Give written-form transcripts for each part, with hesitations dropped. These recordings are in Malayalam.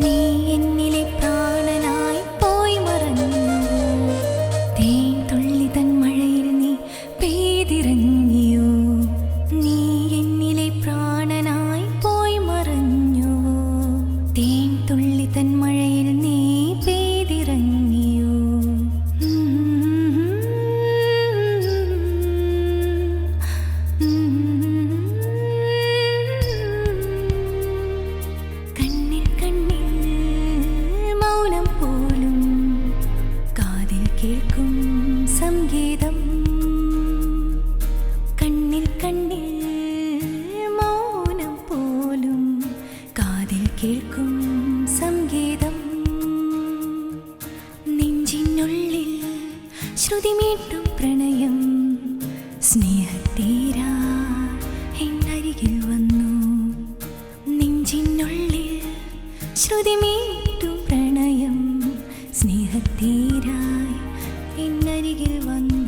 നീ എന്നിലെ പ്രാണനായി പോയി മറഞ്ഞു. തേൻ തുള്ളി തൻ മഴയിൽ നീ പെയ്തിറങ്ങിയോ. നീ എന്നിലെ പ്രാണനായി പോയി മറഞ്ഞു. തേൻ തുള്ളി തൻ മഴയിൽ നീ പെയ്തിറങ്ങിയോ. കണ്ണിൽ കണ്ണിൽ മൗനം പോലും കാതിൽ കേൾക്കും സംഗീതം. കണ്ണിൽ കണ്ണിൽ മൗനം പോലും കാതിൽ കേൾക്കും സംഗീതം. നെഞ്ചിനുള്ളിൽ ശ്രുതിമീട്ടും പ്രണയം സ്നേഹത്തീരാ എന്നരികിൽ വന്നു. നെഞ്ചിനുള്ളിൽ ശ്രുതിമീട്ടും പ്രണയം സ്നേഹത്തീരായി എന്നരികിൽ വന്നു.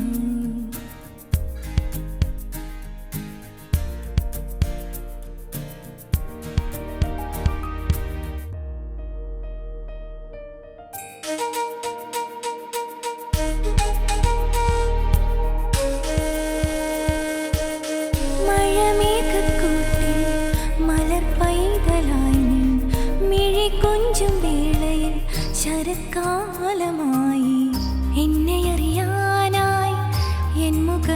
മഴമേഘക്കൂട്ടിൽ മലർ പൈതലായി നീ മിഴികൊഞ്ചും വേളയിൽ ശരത്കാലമായി എന്നെ അറിയാനായി എൻ മുഖ